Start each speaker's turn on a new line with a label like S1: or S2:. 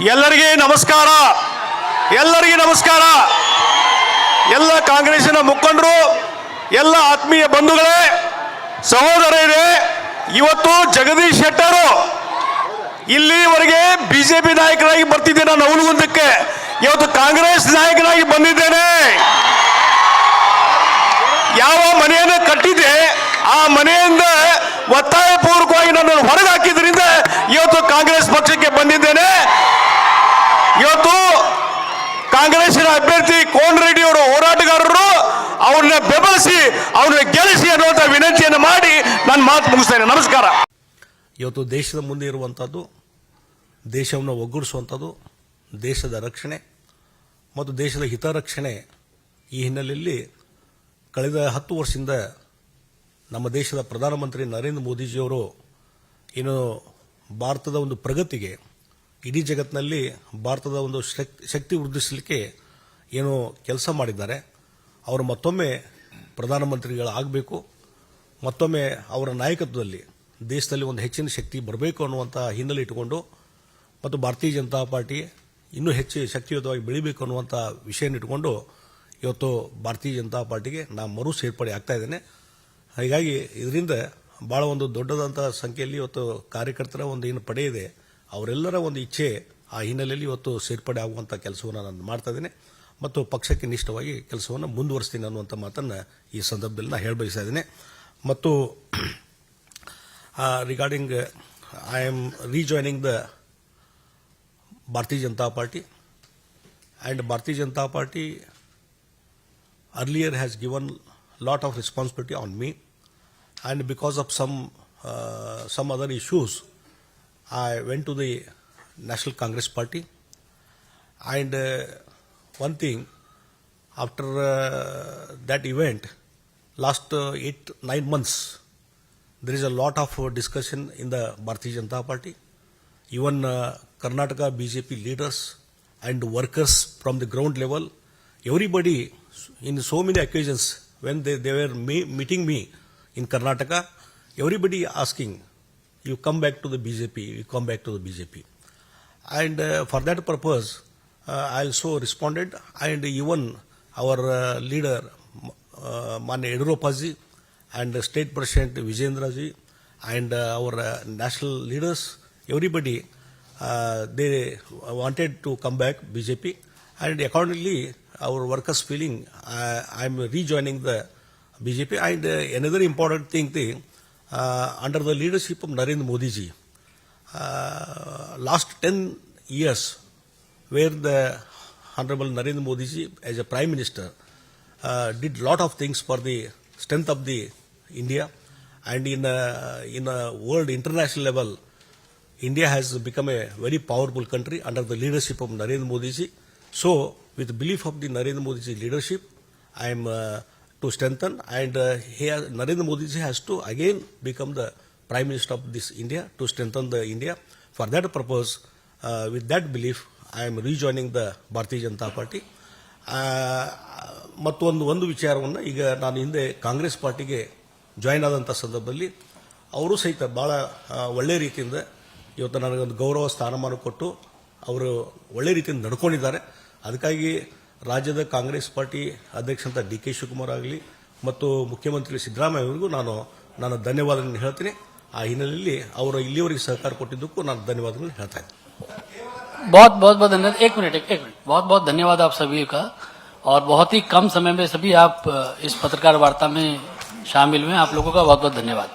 S1: ಎಲ್ಲರಿಗೆ ನಮಸ್ಕಾರ. ಎಲ್ಲ ಕಾಂಗ್ರೆಸ್ಸಿನ ಮುಖಂಡರು, ಎಲ್ಲ ಆತ್ಮೀಯ ಬಂಧುಗಳೇ, ಸಹೋದರರೇ, ಇವತ್ತು ಜಗದೀಶ್ ಶೆಟ್ಟರ್ ಇಲ್ಲಿವರೆಗೆ ಬಿಜೆಪಿ ನಾಯಕರಾಗಿ ಬರ್ತಿದ್ದೆ. ನಾನು ಅವನಿಗೊಂದಕ್ಕೆ ಇವತ್ತು ಕಾಂಗ್ರೆಸ್ ನಾಯಕನಾಗಿ ಬಂದಿದ್ದೇನೆ. ಯಾವ ಮನೆಯನ್ನು ಕಟ್ಟಿದೆ ಆ ಮನೆಯಿಂದ ಒತ್ತಾಯಪೂರ್ವಕವಾಗಿ ನನ್ನನ್ನು ಹೊರಗೆ ಹಾಕಿದ್ರಿಂದ ಇವತ್ತು ಕಾಂಗ್ರೆಸ್ ಪಕ್ಷಕ್ಕೆ ಬಂದಿದ್ದೇನೆ. ಇವತ್ತು ಕಾಂಗ್ರೆಸ್ಸಿನ ಅಭ್ಯರ್ಥಿ ಕೋನ್ ರೆಡ್ಡಿ ಅವರು ಹೋರಾಟಗಾರರು, ಅವ್ರನ್ನ ಬೆಂಬಲಿಸಿ ಅವ್ರನ್ನ ಗೆಲ್ಲಿಸಿ ಅನ್ನುವಂಥ ವಿನಂತಿಯನ್ನು ಮಾಡಿ ನಾನು ಮಾತು ಮುಗಿಸ್ತೇನೆ. ನಮಸ್ಕಾರ.
S2: ಇವತ್ತು ದೇಶದ ಮುಂದೆ ಇರುವಂಥದ್ದು, ದೇಶವನ್ನು ಒಗ್ಗೂಡಿಸುವಂಥದ್ದು, ದೇಶದ ರಕ್ಷಣೆ ಮತ್ತು ದೇಶದ ಹಿತರಕ್ಷಣೆ. ಈ ಹಿನ್ನೆಲೆಯಲ್ಲಿ ಕಳೆದ 10 ವರ್ಷದಿಂದ ನಮ್ಮ ದೇಶದ ಪ್ರಧಾನಮಂತ್ರಿ ನರೇಂದ್ರ ಮೋದಿಜಿಯವರು ಏನು ಭಾರತದ ಒಂದು ಪ್ರಗತಿಗೆ, ಇಡೀ ಜಗತ್ತಿನಲ್ಲಿ ಭಾರತದ ಒಂದು ಶಕ್ತಿ ವೃದ್ಧಿಸಲಿಕ್ಕೆ ಏನು ಕೆಲಸ ಮಾಡಿದ್ದಾರೆ, ಅವರು ಮತ್ತೊಮ್ಮೆ ಪ್ರಧಾನಮಂತ್ರಿಗಳಾಗಬೇಕು, ಮತ್ತೊಮ್ಮೆ ಅವರ ನಾಯಕತ್ವದಲ್ಲಿ ದೇಶದಲ್ಲಿ ಒಂದು ಹೆಚ್ಚಿನ ಶಕ್ತಿ ಬರಬೇಕು ಅನ್ನುವಂಥ ಹಿನ್ನೆಲೆ ಇಟ್ಟುಕೊಂಡು ಮತ್ತು ಭಾರತೀಯ ಜನತಾ ಪಾರ್ಟಿ ಇನ್ನೂ ಹೆಚ್ಚು ಶಕ್ತಿಯುತವಾಗಿ ಬೆಳಿಬೇಕು ಅನ್ನುವಂಥ ವಿಷಯ ಇಟ್ಟುಕೊಂಡು ಇವತ್ತು ಭಾರತೀಯ ಜನತಾ ಪಾರ್ಟಿಗೆ ನಾನು ಮರು ಸೇರ್ಪಡೆ ಆಗ್ತಾ ಇದ್ದೇನೆ. ಹೀಗಾಗಿ ಇದರಿಂದ ಭಾಳ ಒಂದು ದೊಡ್ಡದಂಥ ಸಂಖ್ಯೆಯಲ್ಲಿ ಇವತ್ತು ಕಾರ್ಯಕರ್ತರ ಒಂದು ಏನು ಪಡೆ ಇದೆ, ಅವರೆಲ್ಲರ ಒಂದು ಇಚ್ಛೆ, ಆ ಹಿನ್ನೆಲೆಯಲ್ಲಿ ಇವತ್ತು ಸೇರ್ಪಡೆ ಆಗುವಂಥ ಕೆಲಸವನ್ನು ನಾನು ಮಾಡ್ತಾ ಇದ್ದೇನೆ ಮತ್ತು ಪಕ್ಷಕ್ಕೆ ನಿಷ್ಠವಾಗಿ ಕೆಲಸವನ್ನು ಮುಂದುವರಿಸ್ತೀನಿ ಅನ್ನುವಂಥ ಮಾತನ್ನು ಈ ಸಂದರ್ಭದಲ್ಲಿ ನಾನು ಹೇಳಬಯಸ್ತಾ ಇದ್ದೇನೆ. ಮತ್ತು regarding I am ರೀಜಾಯ್ನಿಂಗ್ the Bharatiya Janata Party, and Bharatiya Janata Party earlier has given lot of responsibility on me, and because of some other issues, I went to the National Congress Party. And one thing, after that event, last 8-9 months, there is a lot of discussion in the Bharatiya Janata Party. Even Karnataka BJP leaders and workers from the ground level, everybody in so many occasions when they were meeting me in Karnataka, everybody asking, you come back to the BJP, you come back to the BJP. And for that purpose, I also responded, and even our leader, Manya Yediyurappaji, and State President Vijendraji, and our national leaders, everybody, they wanted to come back BJP, and accordingly our workers feeling I am rejoining the BJP. And another important thing, under the leadership of Narendra Modi ji, last 10 years where the Honorable Narendra Modi ji as a Prime Minister did lot of things for the strength of the India, and in a world international level, India has become a very powerful country under the leadership of Narendra Modi ji. So, with the belief of the Narendra Modi ji leadership, I am to strengthen, and Narendra Modi ji has to again become the Prime Minister of this India, to strengthen the India. For that purpose, with that belief, I am rejoining the Bharatiya Janata Party. ಮತ್ತೊಂದು ವಿಚಾರವನ್ನು, ಈಗ ನಾನು ಹಿಂದೆ ಕಾಂಗ್ರೆಸ್ ಪಾರ್ಟಿಗೆ join ಆದಂಥ ಸಂದರ್ಭದಲ್ಲಿ ಅವರು ಸಹಿತ ಭಾಳ ಒಳ್ಳೆಯ ರೀತಿಯಿಂದ ಇವತ್ತು ನನಗೊಂದು ಗೌರವ ಸ್ಥಾನಮಾನ ಕೊಟ್ಟು ಅವರು ಒಳ್ಳೆ ರೀತಿಯಿಂದ ನಡ್ಕೊಂಡಿದ್ದಾರೆ. ಅದಕ್ಕಾಗಿ ರಾಜ್ಯದ ಕಾಂಗ್ರೆಸ್ ಪಾರ್ಟಿ ಅಧ್ಯಕ್ಷಂತ DK ಶಿವಕುಮಾರ್ ಆಗಲಿ ಮತ್ತು ಮುಖ್ಯಮಂತ್ರಿ ಸಿದ್ದರಾಮಯ್ಯ ಅವರಿಗೂ ನಾನು ಧನ್ಯವಾದಗಳನ್ನು ಹೇಳ್ತೀನಿ. ಆ ಹಿನ್ನೆಲೆಯಲ್ಲಿ ಅವರು ಇಲ್ಲಿವರೆಗೆ ಸಹಕಾರ ಕೊಟ್ಟಿದ್ದಕ್ಕೂ ನಾನು ಧನ್ಯವಾದಗಳನ್ನು ಹೇಳ್ತಾ ಇದ್ದೀನಿ.
S3: बहुत धन्यवाद. एक मिनट बहुत धन्यवाद आप सभी का, और बहुत ही कम समय में सभी आप इस पत्रकार वार्ता में शामिल हुए. आप लोगों का बहुत धन्यवाद.